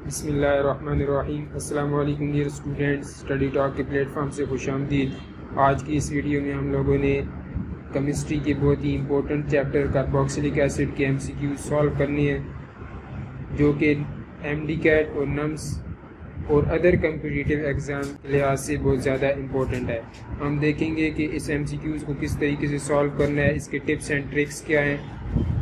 बिस्मिल्लाहिर्रहमानिर्रहीम। अस्सलाम वालेकुम डियर स्टूडेंट्स, स्टडी टॉक के प्लेटफॉर्म से खुशामदीद। आज की इस वीडियो में हम लोगों ने केमिस्ट्री के बहुत ही इंपॉर्टेंट चैप्टर कार्बोक्सिलिक एसिड के MCQ सॉल्व करने हैं, जो कि MD-CAT और नम्स और अदर कम्पिटिटिव एग्ज़ाम के लिहाज से बहुत ज़्यादा इम्पोर्टेंट है। हम देखेंगे कि इस MCQs को किस तरीके से सॉल्व करना है, इसके टिप्स एंड ट्रिक्स क्या हैं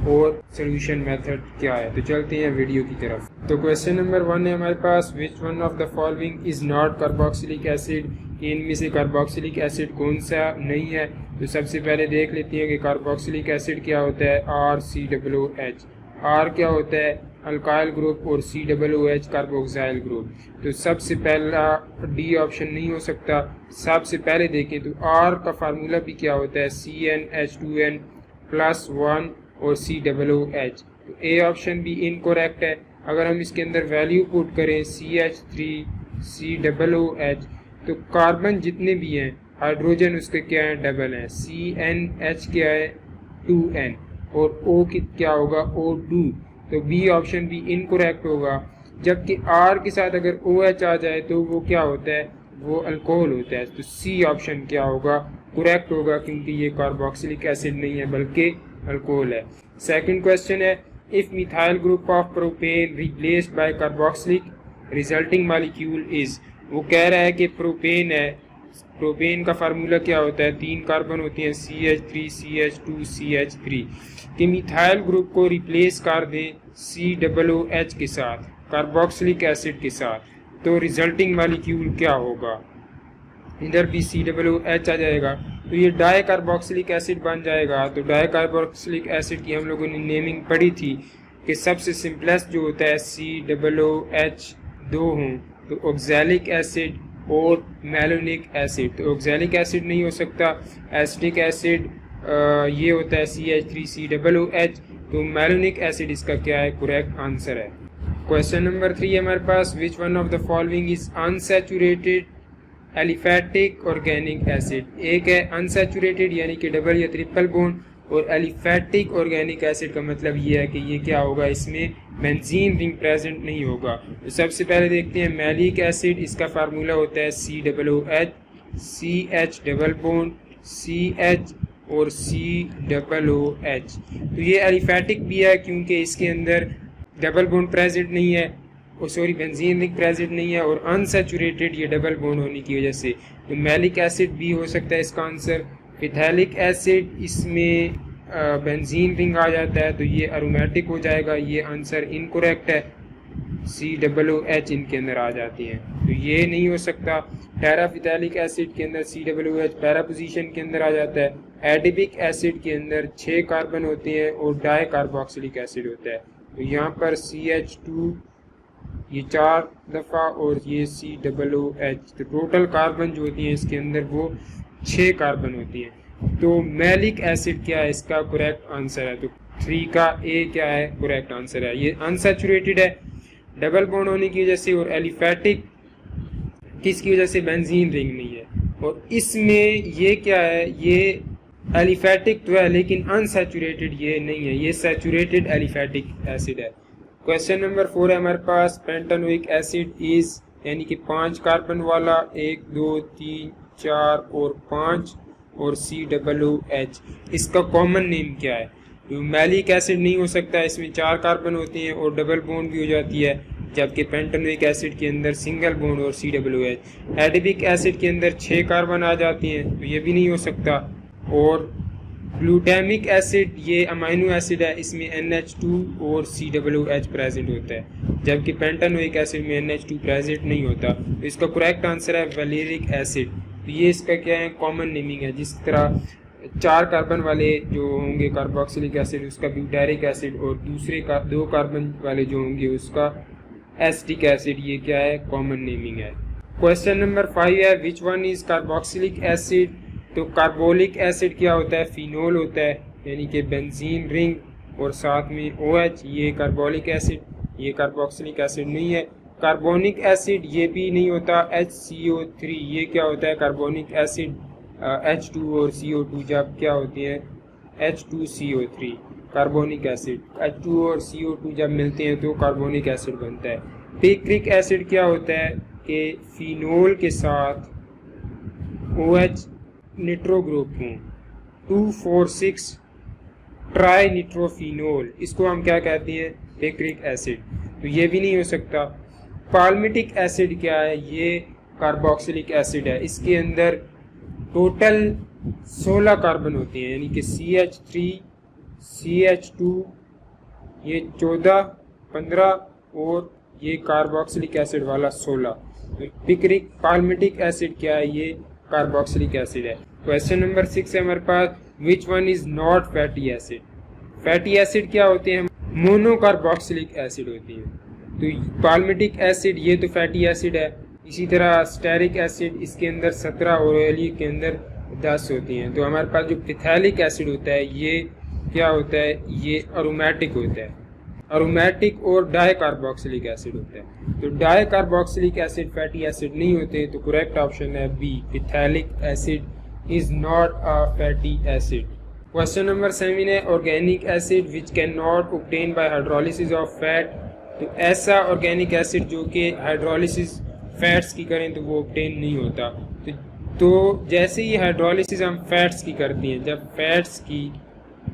और सोल्यूशन मेथड क्या है। तो चलते हैं वीडियो की तरफ। तो क्वेश्चन नंबर 1 है हमारे पास, which one of the following is not carboxylic acid. इनमें से कार्बोक्सिलिक एसिड कौन सा नहीं है। तो सबसे पहले देख लेते हैं कि कार्बोक्सिलिक एसिड क्या होता है। RCOOH। R क्या होता है, अल्काइल ग्रुप, और COOH कार्बोक्साइल ग्रुप। तो सबसे पहला डी ऑप्शन नहीं हो सकता। सबसे पहले देखें तो R का फार्मूला भी क्या होता है, CnH2n+1 और COOH। तो ए ऑप्शन भी इनकरेक्ट है। अगर हम इसके अंदर वैल्यू पुट करें CH3 COOH, तो कार्बन जितने भी हैं, हाइड्रोजन उसके क्या है, डबल हैं। CnH क्या है, 2n, और O क्या होगा, O2। तो बी ऑप्शन भी इनकरेक्ट होगा। जबकि R के साथ अगर OH आ जाए तो वो क्या होता है, वो अल्कोहल होता है। तो सी ऑप्शन क्या होगा, करेक्ट होगा, क्योंकि ये कार्बोक्सिलिक एसिड नहीं है बल्कि अल्कोहल है। सेकंड क्वेश्चन है, if methyl group of propane replaced by carboxylic resulting molecule is. वो कह रहा है कि प्रोपेन है, प्रोपेन का फार्मूला क्या होता है, 3 कार्बन होती हैं, CH3 CH2 CH3, कि मिथाइल ग्रुप को रिप्लेस कर दें COOH के साथ, कार्बोक्सिलिक एसिड के साथ, तो रिजल्टिंग मॉलिक्यूल क्या होगा। इधर भी COOH आ जाएगा तो ये डाई कार्बोक्सिलिक एसिड बन जाएगा। तो डाई कार्बोक्सिलिक एसिड की हम लोगों ने नेमिंग पढ़ी थी कि सबसे सिंपलेस्ट जो होता है COOH 2 हों, तो ऑक्सैलिक एसिड और मैलोनिक एसिड। तो ऑक्सैलिक एसिड नहीं हो सकता, एसिटिक एसिड ये होता है CH3 COOH। तो मैलोनिक एसिड इसका क्या है, करेक्ट आंसर है। क्वेश्चन नंबर 3 है हमारे पास, which one of the following is unsaturated aliphatic organic acid. एक है अनसैचुरेटेड यानी कि डबल या ट्रिपल बॉन्ड, और एलिफैटिक ऑर्गेनिक एसिड का मतलब ये है कि ये क्या होगा, इसमें बेंजीन रिंग प्रेजेंट नहीं होगा। तो सबसे पहले देखते हैं मैलिक एसिड, इसका फार्मूला होता है COOH, CH double bond CH और COOH। तो ये एलिफैटिक भी है क्योंकि इसके अंदर डबल बॉन्ड प्रेजेंट नहीं है, और सॉरी बेंजीन रिंग प्रेजेंट नहीं है, और अनसैचुरेटेड ये डबल बॉन्ड होने की वजह से। तो मैलिक एसिड भी हो सकता है इसका आंसर। मिथाइलिक एसिड, इसमें बेंजीन रिंग आ जाता है तो ये अरोमेटिक हो जाएगा, ये आंसर इनकरेक्ट है। COOH इनके अंदर आ जाती हैं तो ये नहीं हो सकता। टेराफिथैलिक एसिड के अंदर COOH पैरा पोजीशन के अंदर आ जाता है। एडिपिक एसिड के अंदर 6 कार्बन होते हैं और डाई कार्बोक्सिलिक एसिड होता है। तो यहाँ पर CH2 ये 4 दफ़ा और ये COOH, तो टोटल कार्बन जो होती हैं इसके अंदर वो 6 कार्बन होती हैं। तो मैलिक एसिड क्या है, इसका करेक्ट आंसर है। तो 3 का ए क्या है, करेक्ट आंसर है। ये अनसैचुरेटेड है डबल बॉन्ड होने की वजह से, और एलिफैटिक किसकी वजह से, बेंजीन रिंग नहीं है। और इसमें ये क्या है, ये एलिफैटिक तो है लेकिन अनसैचुरेटेड ये नहीं है, ये सैचुरेटेड एलिफैटिक एसिड है। क्वेश्चन नंबर 4 है हमारे पास, पेंटानोइक एसिड इज, यानी कि 5 कार्बन वाला, 1 2 3 4 और 5, और COOH, इसका कॉमन नेम क्या है। तो मैलिक एसिड नहीं हो सकता, इसमें 4 कार्बन होते हैं और डबल बॉन्ड भी हो जाती है, जबकि पेंटानोइक एसिड के अंदर सिंगल बॉन्ड और COOH। एडिपिक एसिड के अंदर 6 कार्बन आ जाती हैं तो ये भी नहीं हो सकता। और ग्लूटामिक एसिड ये अमाइनो एसिड है, इसमें NH2 और COOH प्रेजेंट होता है, जबकि पेंटानोइक एसिड में NH2 प्रेजेंट नहीं होता। तो इसका करेक्ट आंसर है वैलेरिक एसिड। तो ये इसका क्या है, कॉमन नेमिंग है। जिस तरह 4 कार्बन वाले जो होंगे कार्बोक्सिलिक एसिड उसका ब्यूटारिक एसिड, और दूसरे का 2 कार्बन वाले जो होंगे उसका एसिटिक एसिड, ये क्या है, कॉमन नेमिंग है। क्वेश्चन नंबर 5 है, विच वन इज कार्बोक्सिलिक एसिड। तो कार्बोलिक एसिड क्या होता है, फिनोल होता है, यानी कि बेंजीन रिंग और साथ में OH, ये कार्बोलिक एसिड, ये कार्बोक्सिलिक एसिड नहीं है। कार्बोनिक एसिड ये भी नहीं होता, HCO3 ये क्या होता है, कार्बोनिक एसिड, H2 और CO2 जब क्या होती है, H2CO3 कार्बोनिक एसिड। H2 और CO2 जब मिलते हैं तो कार्बोनिक एसिड बनता है। पिक्रिक एसिड क्या होता है कि फिनोल के साथ OH निट्रो ग्रुप हों, 2,4,6 ट्राई निट्रोफिनोल, इसको हम क्या कहते हैं, पिक्रिक एसिड। तो ये भी नहीं हो सकता। पाल्मिटिक एसिड क्या है, ये कार्बोक्सिलिक एसिड है, इसके अंदर टोटल 16 कार्बन होते हैं, यानी कि CH3 CH2 ये 14 15 और ये कार्बोक्सिलिक एसिड वाला 16। तो पिक्रिक पाल्मिटिक एसिड क्या है, ये कार्बोक्सिलिक एसिड है। क्वेश्चन नंबर 6 है हमारे पास, which one is not fatty acid. Fatty acid क्या होते हैं, मोनोकार्बोक्सिलिक एसिड होती हैं। तो पाल्मिटिक एसिड ये तो फैटी एसिड है, इसी तरह स्टेरिक एसिड इसके अंदर 17 और ओलिक के अंदर 10 होती हैं। तो हमारे पास जो पिथैलिक एसिड होता है ये क्या होता है, ये अरोमेटिक होता है, अरोमेटिक और डाइकार्बोक्सिलिक एसिड होता है। तो डाइकार्बोक्सिलिक एसिड फैटी एसिड नहीं होते, तो करेक्ट ऑप्शन है B, phthalic acid is not a fatty acid. Question number 7 है, organic acid which can not obtain by hydrolysis of fat. तो ऐसा ऑर्गेनिक एसिड जो कि हाइड्रोलिसिस फैट्स की करें तो वो ऑब्टेन नहीं होता। तो जैसे ही हाइड्रोलिसिस हम फैट्स की करती हैं, जब फैट्स की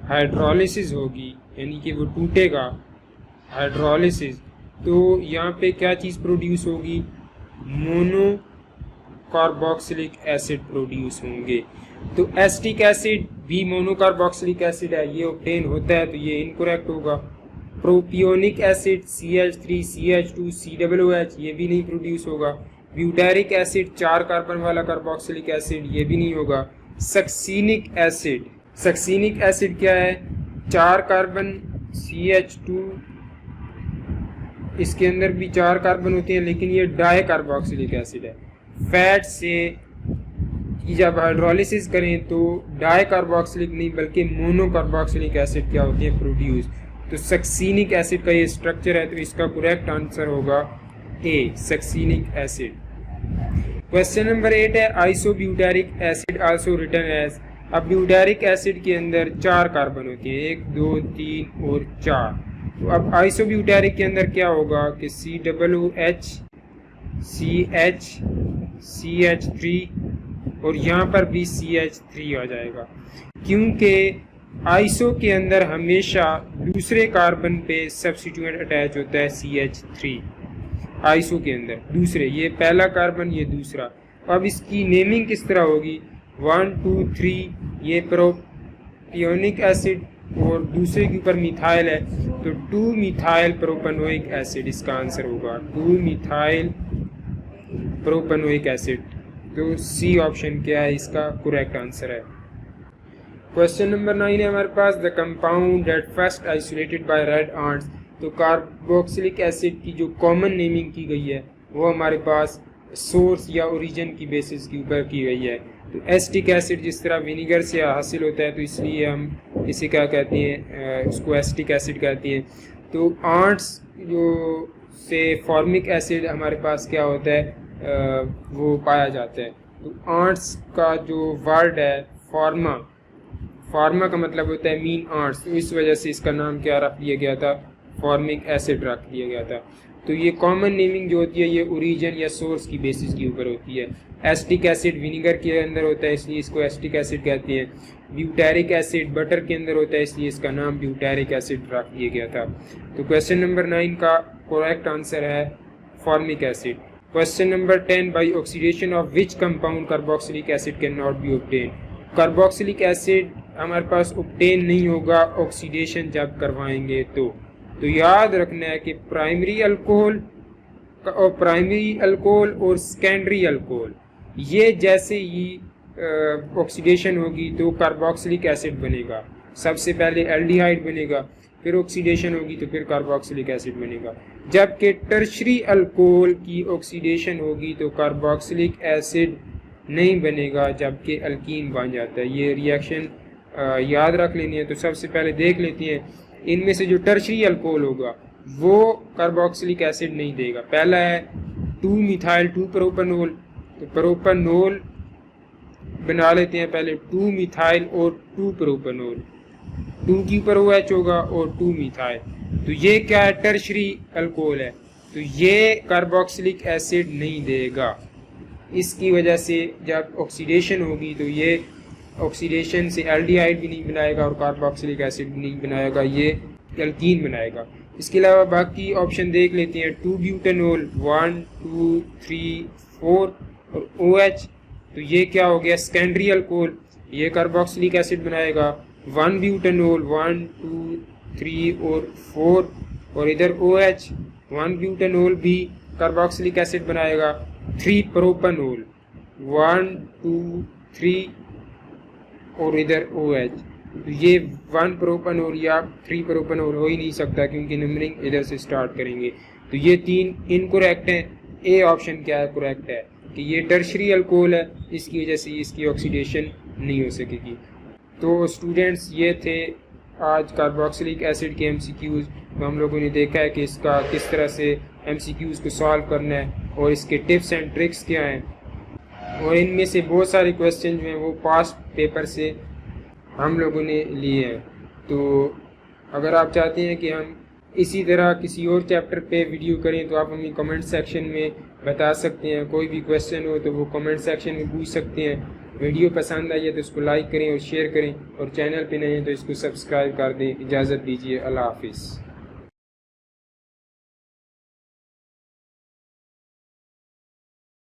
हाइड्रोलिसिस होगी यानी कि वो टूटेगा हाइड्रोलिसिस, तो यहाँ पे क्या चीज़ प्रोड्यूस होगी, मोनो कार्बोक्सिलिक एसिड प्रोड्यूस होंगे। तो एसिटिक एसिड भी मोनोकार्बोक्सिलिक एसिड है, ये ऑब्टेन होता है, तो ये इनकरेक्ट होगा। Propionic acid CH3 CH2 COOH ये भी नहीं प्रोड्यूस होगा। ब्यूटारिक एसिड 4 कार्बन वाला कार्बोक्सिलिक एसिड ये भी नहीं होगा। सक्सीनिक एसिड, सक्सीनिक एसिड क्या है, 4 कार्बन CH2 इसके अंदर भी 4 कार्बन होते हैं, लेकिन ये डाई कार्बोक्सिलिक एसिड है। फैट से जब हाइड्रोलिसिस करें तो डाई कार्बोक्सिलिक नहीं बल्कि मोनो कार्बोक्सिलिक एसिड क्या होती है, प्रोड्यूस। तो सक्सीनिक एसिड का ये स्ट्रक्चर है, तो इसका करेक्ट आंसर होगा ए, सक्सीनिक एसिड। क्वेश्चन नंबर 8 है, आइसोब्यूटारिक एसिड आल्सो रिटन एज। अब ब्यूटारिक एसिड के अंदर 4 कार्बन होती है, 1 2 3 और 4। तो अब आइसोब्यूटारिक के अंदर क्या होगा कि COOH CH CH3 और यहाँ पर भी CH3 आ जाएगा, क्योंकि आइसो के अंदर हमेशा दूसरे कार्बन पे सब्स्टिट्यूएंट अटैच होता है CH3। आइसो के अंदर दूसरे, ये पहला कार्बन ये दूसरा। अब इसकी नेमिंग किस तरह होगी, 1 2 3 ये प्रोपियोनिक एसिड और दूसरे के ऊपर मिथाइल है, तो 2 मिथाइल प्रोपेनोइक एसिड इसका आंसर होगा, 2 मिथाइल प्रोपेनोइक एसिड। तो सी ऑप्शन क्या है, इसका करेक्ट आंसर है। क्वेश्चन नंबर 9 है हमारे पास, the compound that first isolated by red ants. तो कार्बोक्सिलिक एसिड की जो कॉमन नेमिंग की गई है वो हमारे पास सोर्स या ओरिजिन की बेसिस के ऊपर की गई है। तो एसिटिक एसिड जिस तरह विनीगर से हासिल होता है, तो इसलिए हम इसे क्या कहते हैं, उसको एसिटिक एसिड कहते हैं। तो आंट्स जो से फॉर्मिक एसिड हमारे पास क्या होता है, वो पाया जाता है। तो आंट्स का जो वर्ड है फार्मा, फार्मा का मतलब होता है मीन आंट्स, तो इस वजह से इसका नाम क्या रख दिया गया था, फॉर्मिक एसिड रख दिया गया था। तो ये कॉमन नेमिंग जो होती है ये ओरिजिन या सोर्स की बेसिस के ऊपर होती है। एसिटिक एसिड विनीगर के अंदर होता है इसलिए इसको एसिटिक एसिड कहते हैं। ब्यूटारिक एसिड बटर के अंदर होता है इसलिए इसका नाम ब्यूटारिक एसिड रख दिया गया था। तो क्वेश्चन नंबर 9 का करेक्ट आंसर है formic acid. Question number 10, by oxidation of which compound carboxylic acid can not be obtain. Carboxylic acid हमारे पास ऑब्टेन नहीं होगा ऑक्सीडेशन जब करवाएंगे तो याद रखना है कि प्राइमरी अल्कोहल और सेकेंडरी अल्कोहल ये जैसे ही ऑक्सीडेशन होगी तो कार्बोक्सिलिक एसिड बनेगा। सबसे पहले एल्डिहाइड बनेगा, फिर ऑक्सीडेशन होगी तो फिर कार्बोक्सिलिक एसिड बनेगा। जबकि टर्शरी अल्कोहल की ऑक्सीडेशन होगी तो कार्बोक्सिलिक एसिड नहीं बनेगा जबकि अल्कीन बन जाता है। ये रिएक्शन याद रख लेनी है। तो सबसे पहले देख लेते हैं इनमें से जो टर्शरी अल्कोहल होगा वो कार्बोक्सिलिक एसिड नहीं देगा। पहला है 2 मिथाइल 2 प्रोपेनोल, तो प्रोपेनोल बना लेते हैं पहले 2 मिथाइल और 2 प्रोपेनोल, 2 के ऊपर OH होगा और 2 मिथाइल। तो ये क्या है, टर्शरी अल्कोहल है। तो ये कार्बोक्सिलिक एसिड नहीं देगा। इसकी वजह से जब ऑक्सीडेशन होगी तो ये ऑक्सीडेशन से एल्डिहाइड भी नहीं बनाएगा और कार्बोक्सिलिक एसिड भी नहीं बनाएगा, ये एल्कीन बनाएगा। इसके अलावा बाकी ऑप्शन देख लेते हैं। 2 ब्यूटेनॉल 1 2 3 4 और OH, तो ये क्या हो गया, सेकेंडरी अल्कोहल, ये कार्बोक्सिलिक एसिड बनाएगा। 1 ब्यूटेनॉल 1 2 3 और 4 और इधर OH 1 ब्यूटेनॉल भी कार्बोक्सिलिक एसिड बनाएगा। 3 प्रोपेनॉल 1 2 3 और इधर OH, तो ये 1 प्रोपेनॉल या 3 प्रोपेनॉल हो ही नहीं सकता क्योंकि नंबरिंग इधर से स्टार्ट करेंगे। तो ये 3 इनकरेक्ट हैं। ए ऑप्शन क्या है, करेक्ट है कि ये टर्शरी अल्कोहल है, इसकी वजह से इसकी ऑक्सीडेशन नहीं हो सकेगी। तो स्टूडेंट्स, ये थे आज कार्बोक्सिलिक एसिड के MCQs। तो हम लोगों ने देखा है कि इसका किस तरह से MCQs को सॉल्व करना है और इसके टिप्स एंड ट्रिक्स क्या हैं, और इनमें से बहुत सारे क्वेश्चन जो हैं वो पास्ट पेपर से हम लोगों ने लिए हैं। तो अगर आप चाहते हैं कि हम इसी तरह किसी और चैप्टर पे वीडियो करें तो आप हमें कमेंट सेक्शन में बता सकते हैं। कोई भी क्वेश्चन हो तो वो कमेंट सेक्शन में पूछ सकते हैं। वीडियो पसंद आई है तो इसको लाइक करें और शेयर करें, और चैनल पे नए हैं तो इसको सब्सक्राइब कर दें। इजाज़त दीजिए, अल्लाह हाफिज़।